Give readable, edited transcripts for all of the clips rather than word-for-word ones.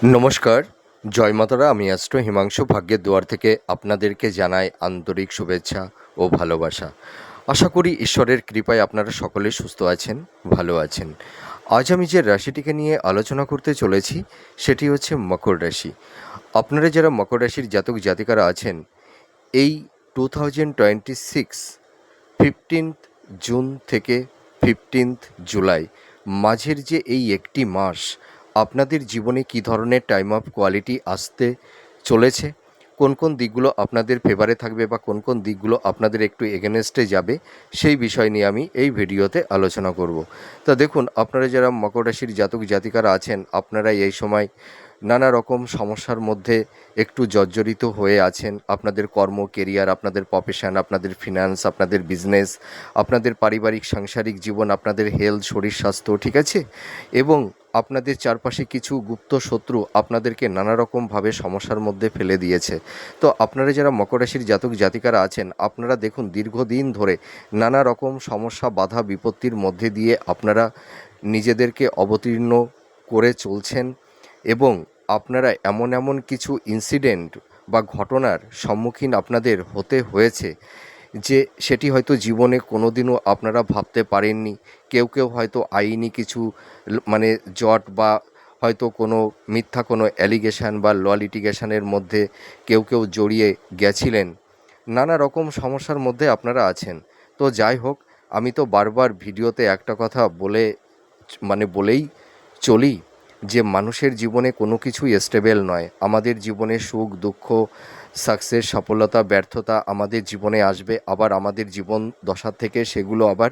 নমস্কার, জয় মাতারা। আমি অ্যাস্ট্রো হিমাংশু ভাগ্যের দুয়ার থেকে আপনাদেরকে জানাই আন্তরিক শুভেচ্ছা ও ভালোবাসা। আশা করি ঈশ্বরের কৃপায় আপনারা সকলে সুস্থ আছেন, ভালো আছেন। আজ আমি যে রাশিটিকে নিয়ে আলোচনা করতে চলেছি সেটি হচ্ছে মকর রাশি। আপনারা যারা মকর রাশির জাতক জাতিকারা আছেন, এই 2026 15th জুন থেকে 15th জুলাই মাঝের যে এই একটি মাস আপনাদের জীবনে কী ধরনের টাইম অফ কোয়ালিটি আসতে চলেছে, কোন কোন দিকগুলো আপনাদের ফেভারে থাকবে বা কোন কোন দিকগুলো আপনাদের একটু এগেনস্টে যাবে, সেই বিষয় নিয়ে আমি এই ভিডিওতে আলোচনা করব। তা দেখুন, আপনারা যারা মকর রাশির জাতক জাতিকারা আছেন, আপনারা এই সময় নানা রকম সমস্যার মধ্যে একটু জর্জরিত হয়ে আছেন। আপনাদের কর্ম, কেরিয়ার, আপনাদের প্রফেশন, আপনাদের ফিনান্স, আপনাদের বিজনেস, আপনাদের পারিবারিক সাংসারিক জীবন, আপনাদের হেলথ, শরীর স্বাস্থ্য, ঠিক আছে, এবং আপনাদের চারপাশে কিছু গুপ্ত শত্রু আপনাদেরকে নানা রকমভাবে সমস্যার মধ্যে ফেলে দিয়েছে। তো আপনারা যারা মকর রাশির জাতক জাতিকারা আছেন, আপনারা দেখুন দীর্ঘদিন ধরে নানা রকম সমস্যা, বাধা, বিপত্তির মধ্যে দিয়ে আপনারা নিজেদেরকে অবতীর্ণ করে চলছেন এবং আপনারা এমন এমন কিছু ইনসিডেন্ট বা ঘটনার সম্মুখীন আপনাদের হতে হয়েছে যে সেটি হয়তো জীবনে কোনোদিনও আপনারা ভাবতে পারেননি। কেউ কেউ হয়তো আইনি কিছু মানে জট বা হয়তো কোনো মিথ্যা কোনো অ্যালিগেশন বা ল লিটিগেশনের মধ্যে কেউ কেউ জড়িয়ে গেছিলেন। নানা রকম সমস্যার মধ্যে আপনারা আছেন। তো যাই হোক, আমি তো বারবার ভিডিওতে একটা কথা বলেই চলি যে মানুষের জীবনে কোনো কিছুই স্টেবল নয়। আমাদের জীবনে সুখ, দুঃখ, সাকসেস, সফলতা, ব্যর্থতা আমাদের জীবনে আসবে, আবার আমাদের জীবন দশা থেকে সেগুলো আবার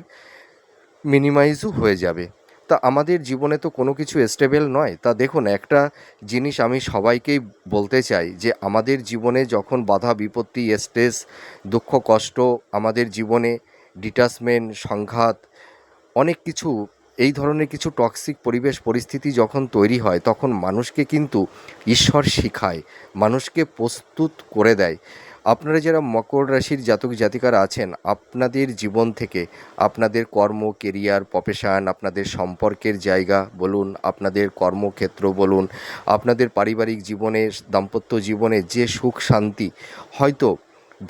মিনিমাইজও হয়ে যাবে। তা আমাদের জীবনে তো কোনো কিছু স্টেবল নয়। তা দেখুন, একটা জিনিস আমি সবাইকেই বলতে চাই যে আমাদের জীবনে যখন বাধা, বিপত্তি, স্ট্রেস, দুঃখ, কষ্ট, আমাদের জীবনে ডিটাচমেন্ট, সংঘাত, অনেক কিছু, এই ধরনের কিছু টক্সিক পরিবেশ পরিস্থিতি যখন তৈরি হয়, তখন মানুষকে কিন্তু ঈশ্বর শিখায়, মানুষকে প্রস্তুত করে দেয়। আপনারা যারা মকর রাশির জাতক জাতিকারা আছেন, আপনাদের জীবন থেকে আপনাদের কর্ম, কেরিয়ার, প্রফেশন, আপনাদের সম্পর্কের জায়গা বলুন, আপনাদের কর্মক্ষেত্র বলুন, আপনাদের পারিবারিক জীবনে, দাম্পত্য জীবনে যে সুখ শান্তি হয়তো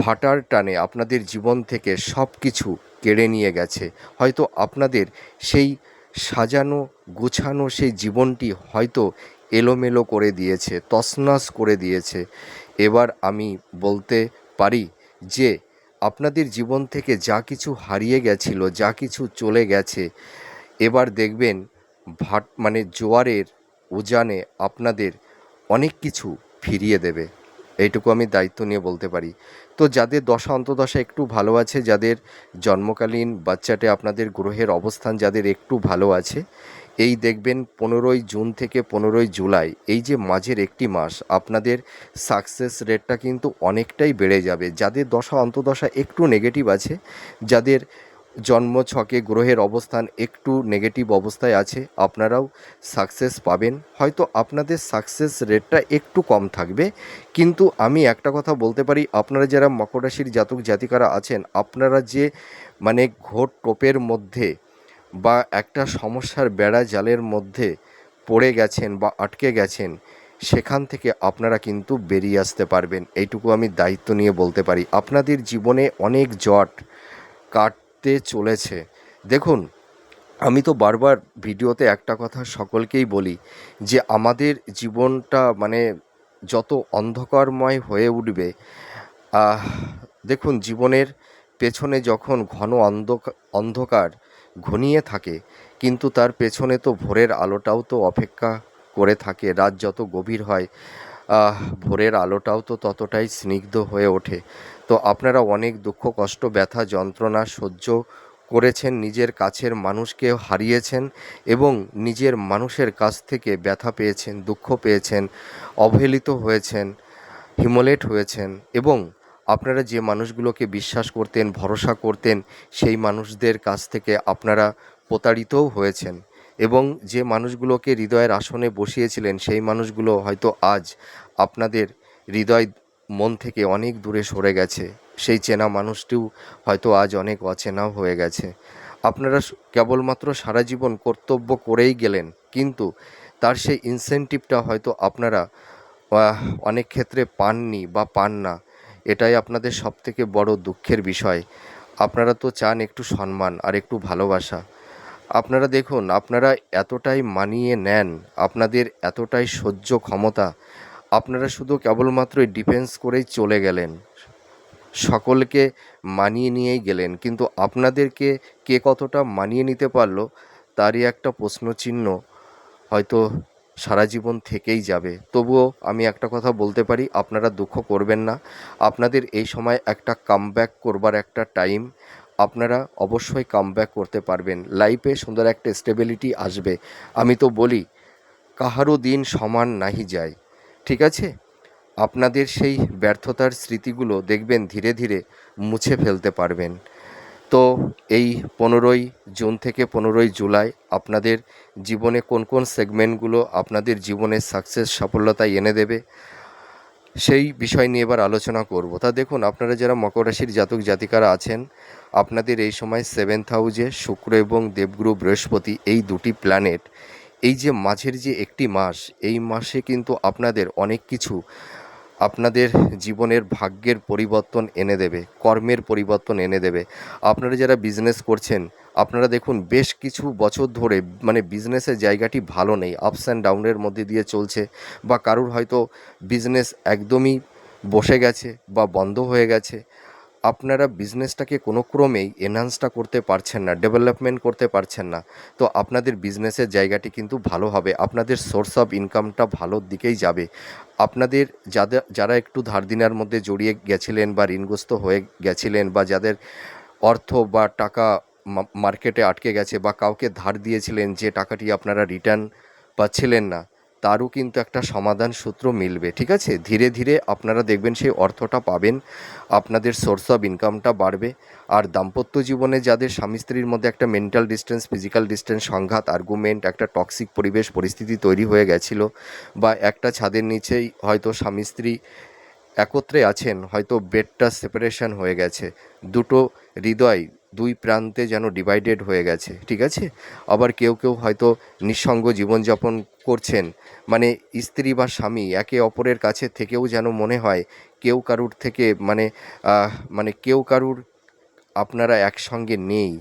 ভাটার টানে আপনাদের জীবন থেকে সব কিছু কেড়ে নিয়ে গেছে। হয়তো আপনাদের সেই সাজানো গুছানো সেই জীবনটি হয়তো এলোমেলো করে দিয়েছে, তছনছ করে দিয়েছে। এবার আমি বলতে পারি যে আপনাদের জীবন থেকে যা কিছু হারিয়ে গেছিল, যা কিছু চলে গেছে, এবার দেখবেন জোয়ারের উজানে আপনাদের অনেক কিছু ফিরিয়ে দেবে। এইটুকু আমি দায়িত্ব নিয়ে বলতে পারি। তো যাদের দশা অন্তর্দশা একটু ভালো আছে, যাদের জন্মকালীন বাচ্চাটে আপনাদের গ্রহের অবস্থান যাদের একটু ভালো আছে, এই দেখবেন 15ই জুন থেকে 15ই জুলাই, এই যে মাঝের একটি মাস, আপনাদের সাকসেস রেটটা কিন্তু অনেকটাই বেড়ে যাবে। যাদের দশা অন্তর্দশা একটু নেগেটিভ আছে, যাদের জন্মছকে গ্রহের অবস্থান একটু নেগেটিভ অবস্থায় আছে, আপনারাও সাকসেস পাবেন। হয়তো আপনাদের সাকসেস রেটটা একটু কম থাকবে, কিন্তু আমি একটা কথা বলতে পারি, আপনারা যারা মকর রাশির জাতক জাতিকারা আছেন, আপনারা যে ঘোর টোপের মধ্যে বা একটা সমস্যার বেড়া জালের মধ্যে পড়ে গেছেন বা আটকে গেছেন, সেখান থেকে আপনারা কিন্তু বেরিয়ে আসতে পারবেন। এইটুকু আমি দায়িত্ব নিয়ে বলতে পারি। আপনাদের জীবনে অনেক জট কাটতে চলেছে। দেখুন, আমি তো বারবার ভিডিওতে একটা কথা সকলকেই বলি যে আমাদের জীবনটা যত অন্ধকারময় হয়ে উঠবে, আহ দেখুন, জীবনের পেছনে যখন ঘন অন্ধকার ঘনিয়ে থাকে, কিন্তু তার পেছনে তো ভোরের আলোটাও তো অপেক্ষা করে থাকে। রাত যত গভীর হয়, ভোরের আলোটাও তো ততটাই স্নিগ্ধ হয়ে ওঠে। তো আপনারা অনেক দুঃখ, কষ্ট, ব্যথা, যন্ত্রণা সহ্য করেছেন, নিজের কাছের মানুষকে হারিয়েছেন এবং নিজের মানুষের কাছ থেকে ব্যথা পেয়েছেন, দুঃখ পেয়েছেন, অবহেলিত হয়েছেন, হিমোলেট হয়েছেন, এবং আপনারা যে মানুষগুলোকে বিশ্বাস করতেন, ভরসা করতেন, সেই মানুষদের কাছ থেকে আপনারা প্রতারিতও হয়েছেন, এবং যে মানুষগুলোকে হৃদয়ের আসনে বসিয়েছিলেন, সেই মানুষগুলো হয়তো আজ আপনাদের হৃদয় মন থেকে অনেক দূরে সরে গেছে। সেই চেনা মানুষটিও হয়তো আজ অনেক অচেনাও হয়ে গেছে। আপনারা কেবলমাত্র সারা জীবন কর্তব্য করেই গেলেন, কিন্তু তার সেই ইনসেনটিভটা হয়তো আপনারা অনেক ক্ষেত্রে পাননি বা পান না। এটাই আপনাদের সবথেকে বড় দুঃখের বিষয়। আপনারা তো চান একটু সম্মান আর একটু ভালোবাসা। আপনারা দেখুন, আপনারা এতটাই মানিয়ে নেন, আপনাদের এতটাই সহ্য ক্ষমতা, আপনারা শুধু কেবলমাত্র ডিফেন্স করেই চলে গেলেন, সকলকে মানিয়ে নিয়েই গেলেন, কিন্তু আপনাদেরকে কে কতটা মানিয়ে নিতে পারলো তারই একটা প্রশ্নচিহ্ন হয়তো সারা জীবন থেকেই যাবে। তবুও আমি একটা কথা বলতে পারি, আপনারা দুঃখ করবেন না। আপনাদের এই সময় একটা কামব্যাক করবার একটা টাইম, আপনারা অবশ্যই কামব্যাক করতে পারবেন। লাইফে সুন্দর একটা স্টেবিলিটি আসবে। আমি তো বলি, কাহারও দিন সমান নাহি যায়, ঠিক আছে? আপনাদের সেই ব্যর্থতার স্মৃতিগুলো দেখবেন ধীরে ধীরে মুছে ফেলতে পারবেন। তো এই 15ই জুন থেকে 15ই জুলাই আপনাদের জীবনে কোন কোন সেগমেন্টগুলো আপনাদের জীবনে সাকসেস সাফল্যতা এনে দেবে, সেই বিষয় নিয়ে এবার আলোচনা করব। তা দেখুন, আপনারা যারা মকর রাশির জাতক জাতিকারা আছেন, আপনাদের এই সময় 7th হাউসে শুক্র এবং দেবগুরু বৃহস্পতি, এই দুটি প্ল্যানেট, এই যে মাঝের যে একটি মাস, এই মাসে কিন্তু আপনাদের অনেক কিছু আপনাদের জীবনের ভাগ্যের পরিবর্তন এনে দেবে, কর্মের পরিবর্তন এনে দেবে। আপনারা যারা বিজনেস করছেন, আপনারা দেখুন বেশ কিছু বছর ধরে মানে বিজনেসের জায়গাটি ভালো নেই, আপস অ্যান্ড ডাউনের মধ্যে দিয়ে চলছে, বা কারুর হয়তো বিজনেস একদমই বসে গেছে বা বন্ধ হয়ে গেছে। আপনারা বিজনেসটাকে কোনো ক্রমেই এনহান্সটা করতে পারছেন না, ডেভেলপমেন্ট করতে পারছেন না। তো আপনাদের বিজনেসের জায়গাটি কিন্তু ভালো হবে, আপনাদের সোর্স অফ ইনকামটা ভালোর দিকেই যাবে। আপনাদের যারা একটু ধার দেনার মধ্যে জড়িয়ে গেছিলেন বা ঋণগ্রস্ত হয়ে গেছিলেন, বা যাদের অর্থ বা টাকা মার্কেটে আটকে গেছে, বা কাউকে ধার দিয়েছিলেন যে টাকাটি আপনারা রিটার্ন পাচ্ছিলেন না, তারও কিন্তু একটা সমাধান সূত্র মিলবে, ঠিক আছে? ধীরে ধীরে আপনারা দেখবেন সেই অর্থটা পাবেন, আপনাদের সোর্স অফ ইনকামটা বাড়বে। আর দাম্পত্য জীবনে যাদের স্বামী স্ত্রীর মধ্যে একটা মেন্টাল ডিস্টেন্স, ফিজিক্যাল ডিস্টেন্স, সংঘাত, আর্গুমেন্ট, একটা টক্সিক পরিবেশ পরিস্থিতি তৈরি হয়ে গেছিলো, বা একটা ছাদের নিচেই হয়তো স্বামী স্ত্রী একত্রে আছেন, হয়তো বেডটা সেপারেশন হয়ে গেছে, দুটো হৃদয় দুই প্রান্তে যেন ডিভাইডেড হয়ে গেছে, ঠিক আছে? আবার কেউ কেউ হয়তো নিঃসঙ্গ জীবনযাপন করছেন, মানে স্ত্রী বা স্বামী একে অপরের কাছে থেকেও যেন মনে হয় কেউ কারুর থেকে মানে কেউ কারুর আপনারা একসঙ্গে নেই,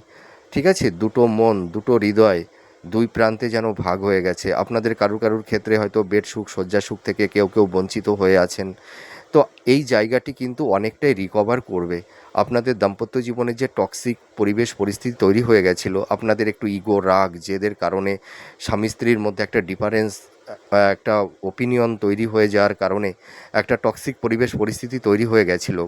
ঠিক আছে? দুটো মন, দুটো হৃদয় দুই প্রান্তে যেন ভাগ হয়ে গেছে। আপনাদের কারুর কারুর ক্ষেত্রে হয়তো বেড সুখ, শয্যা সুখ থেকে কেউ কেউ বঞ্চিত হয়ে আছেন। তো এই জায়গাটি কিন্তু অনেকটাই রিকভার করবে। আপনাদের দাম্পত্য জীবনে যে টক্সিক পরিবেশ পরিস্থিতি তৈরি হয়ে গেছিলো, আপনাদের একটু ইগো, রাগ, জেদের কারণে স্বামী স্ত্রীর মধ্যে একটা ডিফারেন্স, একটা ওপিনিয়ন তৈরি হয়ে যাওয়ার কারণে একটা টক্সিক পরিবেশ পরিস্থিতি তৈরি হয়ে গেছিলো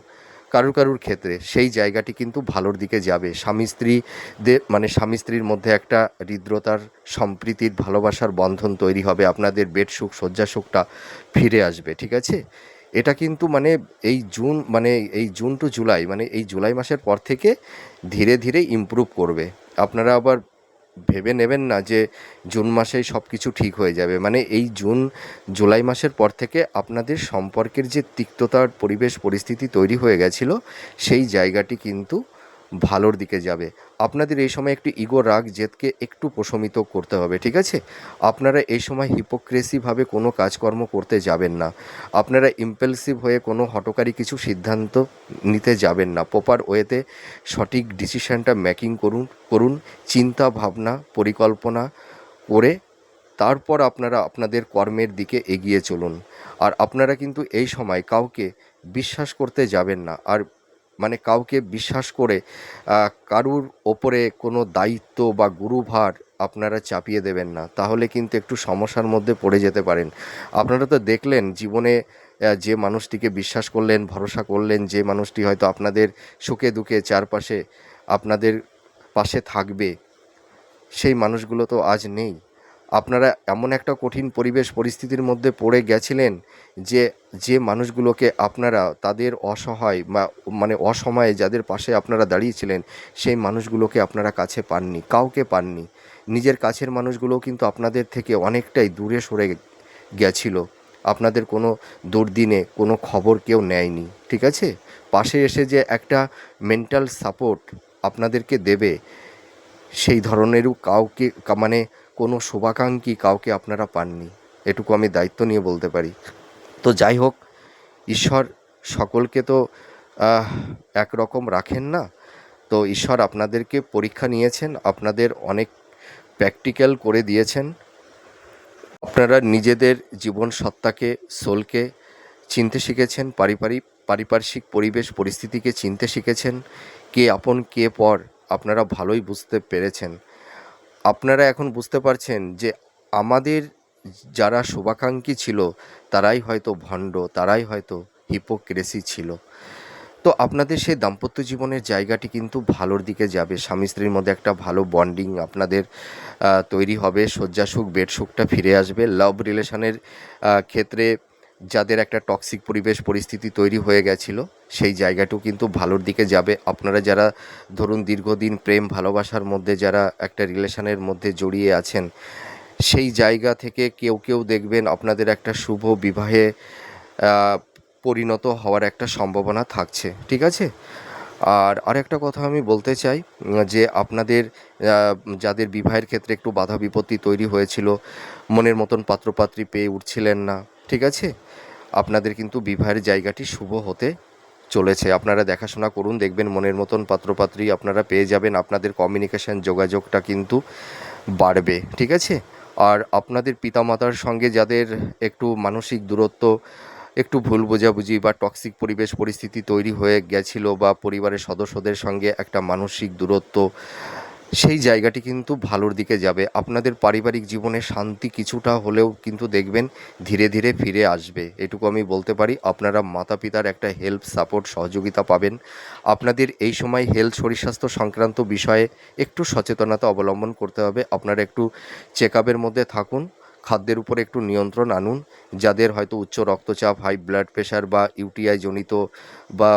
কারুর কারুর ক্ষেত্রে, সেই জায়গাটি কিন্তু ভালোর দিকে যাবে। স্বামী স্ত্রীদের মানে স্বামী স্ত্রীর মধ্যে একটা হৃদ্রতার, সম্প্রীতির, ভালোবাসার বন্ধন তৈরি হবে, আপনাদের বেড সুখ, শয্যা সুখটা ফিরে আসবে, ঠিক আছে? এটা কিন্তু মানে এই জুন টু জুলাই, মানে এই জুলাই মাসের পর থেকে ধীরে ধীরে ইমপ্রুভ করবে। আপনারা আবার ভেবে নেবেন না যে জুন মাসেই সব কিছু ঠিক হয়ে যাবে। মানে এই জুলাই মাসের পর থেকে আপনাদের সম্পর্কের যে তিক্ততার পরিবেশ পরিস্থিতি তৈরি হয়ে গেছিলো, সেই জায়গাটি কিন্তু ভালোর দিকে যাবে। আপনাদের এই সময় একটু ইগো, রাগ, জেদকে একটু প্রশমিত করতে হবে, ঠিক আছে? আপনারা এই সময় হিপোক্রেসিভাবে কোনো কাজকর্ম করতে যাবেন না। আপনারা ইম্পালসিভ হয়ে কোনো হঠকারী কিছু সিদ্ধান্ত নিতে যাবেন না। প্রপার ওয়েতে সঠিক ডিসিশানটা মেকিং করুন, চিন্তা ভাবনা পরিকল্পনা করে তারপর আপনারা আপনাদের কর্মের দিকে এগিয়ে চলুন। আর আপনারা কিন্তু এই সময় কাউকে বিশ্বাস করতে যাবেন না। আর মানে কাউকে বিশ্বাস করে কারুর ওপরে কোনো দায়িত্ব বা গুরুভার আপনারা চাপিয়ে দেবেন না, তাহলে কিন্তু একটু সমস্যার মধ্যে পড়ে যেতে পারেন। আপনারা তো দেখলেন জীবনে যে মানুষটিকে বিশ্বাস করলেন, ভরসা করলেন, যে মানুষটি হয়তো আপনাদের সুখে দুঃখে চারপাশে আপনাদের পাশে থাকবে, সেই মানুষগুলো তো আজ নেই। আপনারা এমন একটা কঠিন পরিবেশ পরিস্থিতির মধ্যে পড়ে গেছিলেন যে যে মানুষগুলোকে আপনারা তাদের অসহায় বা মানে অসময়ে যাদের পাশে আপনারা দাঁড়িয়েছিলেন, সেই মানুষগুলোকে আপনারা কাছে পাননি, কাউকে পাননি। নিজের কাছের মানুষগুলোও কিন্তু আপনাদের থেকে অনেকটাই দূরে সরে গেছিল। আপনাদের কোনো দুর্দিনে কোনো খবর কেউ নেয়নি, ঠিক আছে? পাশে এসে যে একটা মেন্টাল সাপোর্ট আপনাদেরকে দেবে, সেই ধরনেরও কাউকে মানে কোনো শুভাকাঙ্ক্ষী কাউকে আপনারা পাননি, এটুকু আমি দায়িত্ব নিয়ে বলতে পারি। তো যাই হোক, ঈশ্বর সকলকে তো একরকম রাখেন না। তো ঈশ্বর আপনাদেরকে পরীক্ষা নিয়েছেন, আপনাদের অনেক প্র্যাকটিক্যাল করে দিয়েছেন। আপনারা নিজেদের জীবন সত্তাকে, সোলকে চিনতে শিখেছেন, পারিপার্শ্বিক পরিবেশ পরিস্থিতিকে চিনতে শিখেছেন, কে আপন কে পর আপনারা ভালোই বুঝতে পেরেছেন। আপনারা এখন বুঝতে পারছেন যে আমাদের যারা শুভাকাঙ্ক্ষী ছিল তারাই হয়তো ভণ্ড, তারাই হয়তো হিপোক্রেসি ছিল। তো আপনাদের সেই দাম্পত্য জীবনের জায়গাটি কিন্তু ভালোর দিকে যাবে। স্বামী স্ত্রীর মধ্যে একটা ভালো বন্ডিং আপনাদের তৈরি হবে, শয্যাসুখ বেড সুখটা ফিরে আসবে। লাভ রিলেশনের ক্ষেত্রে যাদের একটা টক্সিক পরিবেশ পরিস্থিতি তৈরি হয়ে গেছিলো, সেই জায়গাটাও কিন্তু ভালোর দিকে যাবে। আপনারা যারা ধরুন দীর্ঘদিন প্রেম ভালোবাসার মধ্যে যারা একটা রিলেশনের মধ্যে জড়িয়ে আছেন, সেই জায়গা থেকে কেউ কেউ দেখবেন আপনাদের একটা শুভ বিবাহে পরিণত হওয়ার একটা সম্ভাবনা থাকছে, ঠিক আছে। আর আরেকটা কথা আমি বলতে চাই যে আপনাদের যাদের বিবাহের ক্ষেত্রে একটু বাধা বিপত্তি তৈরি হয়েছিল, মনের মতন পাত্রপাত্রী পেয়ে উঠছিলেন না, ঠিক আছে, আপনাদের কিন্তু বিবাহের জায়গাটি শুভ হতে চলেছে। আপনারা দেখাশোনা করুন, দেখবেন মনের মতন পাত্রপাত্রী আপনারা পেয়ে যাবেন। আপনাদের কমিউনিকেশন যোগাযোগটা কিন্তু বাড়বে, ঠিক আছে। আর আপনাদের পিতামাতার সঙ্গে যাদের একটু মানসিক দূরত্ব, একটু ভুল বোঝাবুঝি বা টক্সিক পরিবেশ পরিস্থিতি তৈরি হয়ে গেছিল, বা পরিবারের সদস্যদের সঙ্গে একটা মানসিক দূরত্ব, সেই জায়গাটি কিন্তু ভালোর দিকে যাবে। আপনাদের পারিবারিক জীবনে শান্তি কিছুটা হলেও কিন্তু দেখবেন ধীরে ধীরে ফিরে আসবে, এটুকু আমি বলতে পারি। আপনারা মাতা পিতার একটা হেল্প, সাপোর্ট, সহযোগিতা পাবেন। আপনাদের এই সময় হেলথ, শরীর স্বাস্থ্য সংক্রান্ত বিষয়ে একটু সচেতনতা অবলম্বন করতে হবে। আপনারা একটু চেক আপের মধ্যে থাকুন, খাদ্যের উপরে একটু নিয়ন্ত্রণ আনুন। যাদের হয়তো উচ্চ রক্তচাপ, হাই ব্লাড প্রেশার বা ইউটিআই জনিত, বা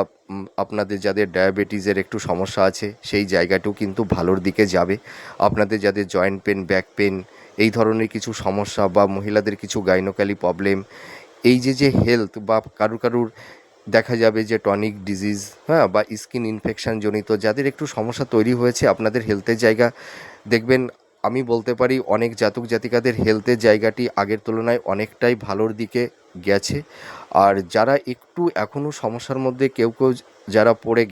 আপনাদের যাদের ডায়াবেটিসের একটু সমস্যা আছে, সেই জায়গাটাও কিন্তু ভালোর দিকে যাবে। আপনাদের যাদের জয়েন্ট পেন, ব্যাক পেন, এই ধরনের কিছু সমস্যা, বা মহিলাদের কিছু গাইনোক্যালি প্রবলেম, এই যে হেলথ, বা কারুর দেখা যাবে যে টনিক ডিজিজ, হ্যাঁ, বা স্কিন ইনফেকশন জনিত যাদের একটু সমস্যা তৈরি হয়েছে, আপনাদের হেলথের জায়গা দেখবেন, আমি বলতে পারি অনেক জাতক জাতিকাদের হেলথের জায়গাটি আগের তুলনায় অনেকটাই ভালোর দিকে গেছে। আর যারা একটু এখনও সমস্যার মধ্যে কেউ যারা পড়ে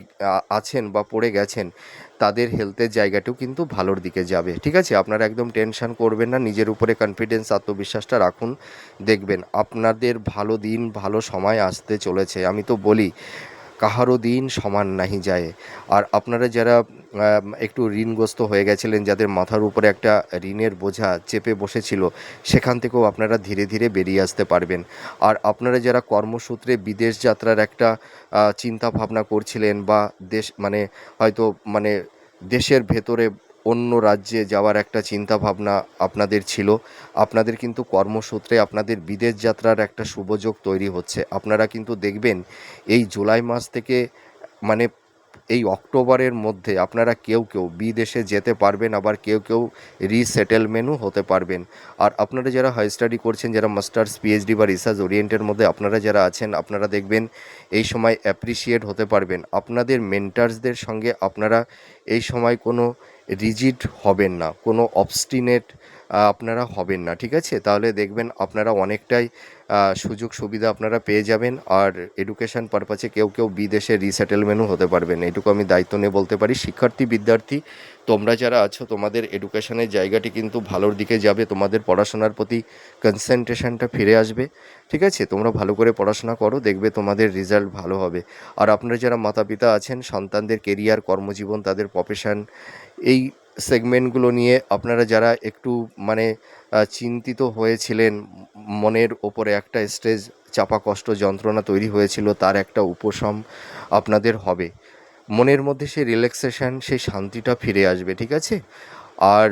আছেন বা পড়ে গেছেন, তাদের হেলথের জায়গাটাও কিন্তু ভালোর দিকে যাবে, ঠিক আছে। আপনারা একদম টেনশন করবেন না, নিজের উপরে কনফিডেন্স, আত্মবিশ্বাসটা রাখুন। দেখবেন আপনাদের ভালো দিন, ভালো সময় আসতে চলেছে। আমি তো বলি কাহারও দিন সমান নাহি যায়। আর আপনারা যারা একটু ঋণগ্রস্ত হয়ে গেছিলেন, যাদের মাথার উপরে একটা ঋণের বোঝা চেপে বসেছিল, সেখান থেকেও আপনারা ধীরে ধীরে বেরিয়ে আসতে পারবেন। আর আপনারা যারা কর্মসূত্রে বিদেশ যাত্রার একটা চিন্তা ভাবনা করছিলেন, বা হয়তো মানে দেশের ভেতরে অন্য রাজ্যে যাওয়ার একটা চিন্তা ভাবনা আপনাদের ছিল, আপনাদের কিন্তু কর্মসূত্রে আপনাদের বিদেশ যাত্রার একটা শুভযোগ তৈরি হচ্ছে। আপনারা কিন্তু দেখবেন এই জুলাই মাস থেকে, মানে এই অক্টোবরের মধ্যে আপনারা কেউ কেউ বিদেশে যেতে পারবেন, আবার কেউ কেউ রিসেটেলমেন্টও হতে পারবেন। আর আপনারা যারা হাই স্টাডি করছেন, যারা মাস্টার্স, পিএইচডি বা রিসার্চ ওরিয়েন্টের মধ্যে আপনারা যারা আছেন, আপনারা দেখবেন এই সময় অ্যাপ্রিসিয়েট হতে পারবেন। আপনাদের মেন্টার্সদের সঙ্গে আপনারা এই সময় কোনো রিজিড হবেন না, কোনো অবস্টিনেট আপনারা হবেন না, ঠিক আছে। তাহলে দেখবেন আপনারা অনেকটাই সুযোগ সুবিধা আপনারা পেয়ে যাবেন। আর এডুকেশন পারপাসে কেউ কেউ বিদেশে রিসেটেলমেন্টও হতে পারবেন, এটুকু আমি দায়িত্ব নিয়ে বলতে পারি। শিক্ষার্থী, বিদ্যার্থী, তোমরা যারা আছো, তোমাদের এডুকেশনের জায়গাটি কিন্তু ভালোর দিকে যাবে। তোমাদের পড়াশোনার প্রতি কনসেন্ট্রেশনটা ফিরে আসবে, ঠিক আছে। তোমরা ভালো করে পড়াশোনা করো, দেখবে তোমাদের রেজাল্ট ভালো হবে। আর আপনারা যারা মাতা পিতা আছেন, সন্তানদের কেরিয়ার, কর্মজীবন, তাদের প্রফেশন, এই সেগমেন্টগুলো নিয়ে আপনারা যারা একটু চিন্তিত হয়েছিলেন, মনের ওপরে একটা স্ট্রেস, চাপা, কষ্ট, যন্ত্রণা তৈরি হয়েছিল, তার একটা উপশম আপনাদের হবে। মনের মধ্যে সেই রিল্যাক্সেশন, সেই শান্তিটা ফিরে আসবে, ঠিক আছে। আর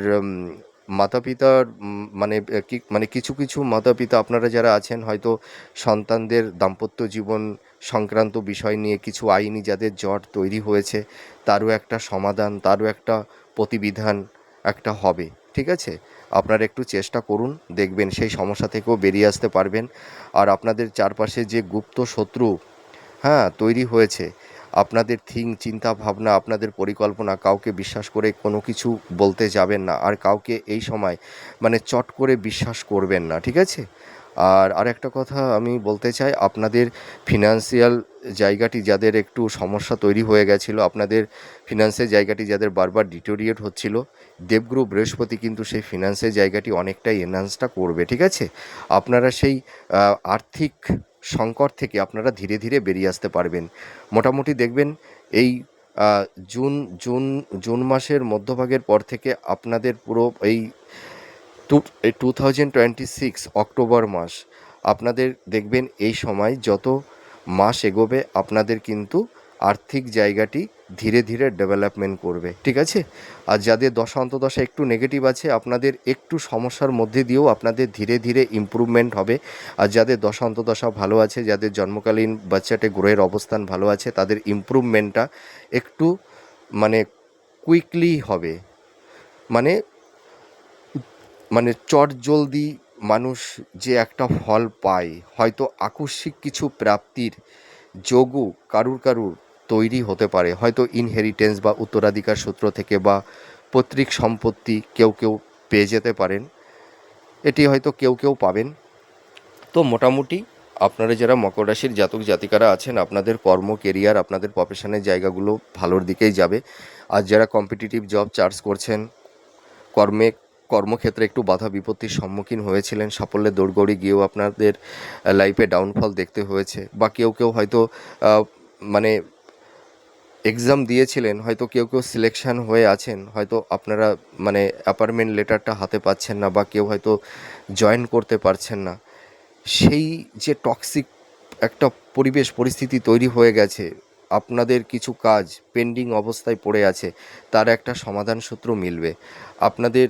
মাতা পিতার কিছু কিছু মাতা পিতা আপনারা যারা আছেন, হয়তো সন্তানদের দাম্পত্য জীবন সংক্রান্ত বিষয় নিয়ে কিছু আইনি যাদের জট তৈরি হয়েছে, তারও একটা সমাধান, তারও একটা প্রতিবিধান একটা হবে, ঠিক আছে। আপনারা একটু চেষ্টা করুন, দেখবেন সেই সমস্যা থেকেও বেরিয়ে আসতে পারবেন। আর আপনাদের চারপাশে যে গুপ্ত শত্রু, হ্যাঁ, তৈরি হয়েছে, আপনাদের চিন্তা ভাবনা, আপনাদের পরিকল্পনা, কাউকে বিশ্বাস করে কোনো কিছু বলতে যাবেন না, আর কাউকে এই সময় মানে চট করে বিশ্বাস করবেন না, ঠিক আছে? আর আরেকটা কথা আমি বলতে চাই, আপনাদের ফিনান্সিয়াল জায়গাটি যাদের একটু সমস্যা তৈরি হয়ে গেছিলো, আপনাদের ফিনান্সের জায়গাটি যাদের বারবার ডিটোরিয়েট হচ্ছিল, দেবগুরু বৃহস্পতি কিন্তু সেই ফিনান্সের জায়গাটি অনেকটাই এনহান্সটা করবে, ঠিক আছে? আপনারা সেই আর্থিক সংকট থেকে আপনারা ধীরে ধীরে বেরিয়ে আসতে পারবেন। মোটামুটি দেখবেন এই জুন জুন জুন মাসের মধ্যভাগের পর থেকে আপনাদের পুরো এই 2026 অক্টোবর মাস, আপনাদের দেখবেন এই সময় যত মাস এগোবে আপনাদের কিন্তু আর্থিক জায়গাটি ধীরে ধীরে ডেভেলপমেন্ট করবে, ঠিক আছে? আর যাদের দশা অন্তর্দশা একটু নেগেটিভ আছে, আপনাদের একটু সমস্যার মধ্যে দিয়েও আপনাদের ধীরে ধীরে ইমপ্রুভমেন্ট হবে। আর যাদের দশা অন্তর্দশা ভালো আছে, যাদের জন্মকালীন বাচ্চাটে গ্রহের অবস্থান ভালো আছে, তাদের ইমপ্রুভমেন্টটা একটু মানে কুইকলি হবে। মানে মানে চটজলদি মানুষ যে একটা ফল পায়, হয়তো আকস্মিক কিছু প্রাপ্তির যোগও কারুর তৈরি হতে পারে, হয়তো ইনহেরিটেন্স বা উত্তরাধিকার সূত্র থেকে, বা পৈতৃক সম্পত্তি কেউ পেয়ে যেতে পারেন, এটি হয়তো কেউ পাবেন। তো মোটামুটি আপনারা যারা মকর রাশির জাতক জাতিকারা আছেন, আপনাদের কর্ম কেরিয়ার, আপনাদের প্রফেশনের জায়গাগুলো ভালোর দিকেই যাবে। আর যারা কম্পিটিটিভ জব চার্জ করছেন, কর্মক্ষেত্রে একটু বাধা বিপত্তির সম্মুখীন হয়েছিলেন, সাফল্যের দৌড়গড়ি গিয়েও আপনাদের লাইফে ডাউনফল দেখতে হয়েছে, বা কেউ হয়তো মানে এক্সাম দিয়েছিলেন, হয়তো কেউ সিলেকশন হয়ে আছেন, হয়তো আপনারা মানে অ্যাপয়েন্টমেন্ট লেটারটা হাতে পাচ্ছেন না, বা কেউ হয়তো জয়েন করতে পারছেন না। সেই যে টক্সিক একটা পরিস্থিতি তৈরি হয়ে গেছে, আপনাদের কিছু কাজ পেন্ডিং অবস্থায় পড়ে আছে, তার একটা সমাধান সূত্র মিলবে। আপনাদের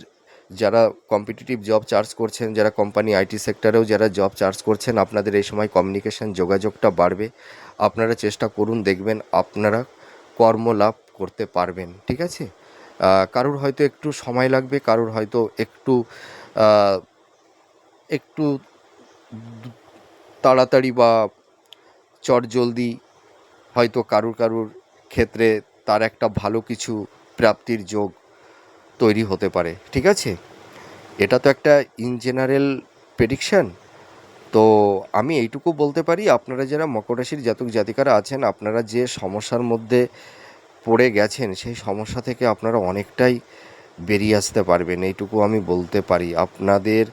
যারা কম্পিটিটিভ জব চার্জ করছেন, যারা কোম্পানি আইটি সেক্টরেও যারা জব চার্জ করছেন, আপনাদের এই সময় কমিউনিকেশন যোগাযোগটা বাড়বে। আপনারা চেষ্টা করুন, দেখবেন আপনারা কর্মলাভ করতে পারবেন, ঠিক আছে? কারুর হয়তো একটু সময় লাগবে, কারুর হয়তো একটু একটু তাড়াতাড়ি বা চটজলদি, হয়তো কারুর ক্ষেত্রে তার একটা ভালো কিছু প্রাপ্তির যোগ তৈরি হতে পারে, ঠিক আছে? এটা তো একটা ইন জেনারেল প্রেডিকশান। তো আমি এইটুকু বলতে পারি, আপনারা যারা মকর রাশির জাতক জাতিকারা আছেন, আপনারা যে সমস্যার মধ্যে পড়ে গেছেন, সেই সমস্যা থেকে আপনারা অনেকটাই বেরিয়ে আসতে পারবেন, এইটুকু আমি বলতে পারি। আপনাদের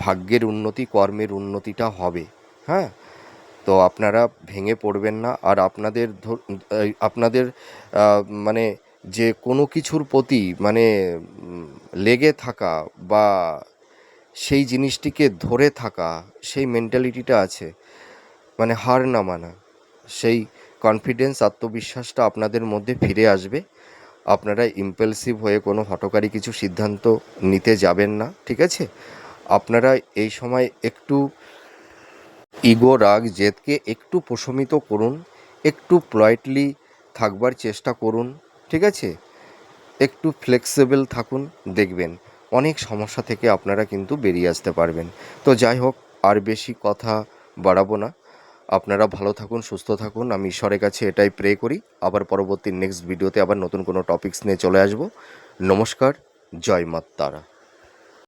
ভাগ্যের উন্নতি, কর্মের উন্নতিটা হবে, হ্যাঁ? তো আপনারা ভেঙে পড়বেন না। আর আপনাদের মানে যে কোনো কিছুর প্রতি মানে লেগে থাকা, বা সেই জিনিসটিকে ধরে থাকা, সেই মেন্টালিটিটা আছে, মানে হার না মানা, সেই কনফিডেন্স, আত্মবিশ্বাসটা আপনাদের মধ্যে ফিরে আসবে। আপনারা ইম্পালসিভ হয়ে কোনো হঠকারী কিছু সিদ্ধান্ত নিতে যাবেন না, ঠিক আছে? আপনারা এই সময় একটু ইগো, রাগ, জেদকে একটু প্রশমিত করুন, একটু পলাইটলি থাকবার চেষ্টা করুন, ঠিক আছে? একটু ফ্লেক্সিবল থাকুন, দেখবেন অনেক সমস্যা থেকে আপনারা কিন্তু বেরিয়ে আসতে পারবেন। তো যাই হোক, আর বেশি কথা বাড়াবো না। আপনারা ভালো থাকুন, সুস্থ থাকুন, আমি ঈশ্বরের কাছে এটাই প্রে করি। আবার পরবর্তী নেক্সট ভিডিওতে আবার নতুন কোনো টপিকস নিয়ে চলে আসবো। নমস্কার, জয় মা তারা।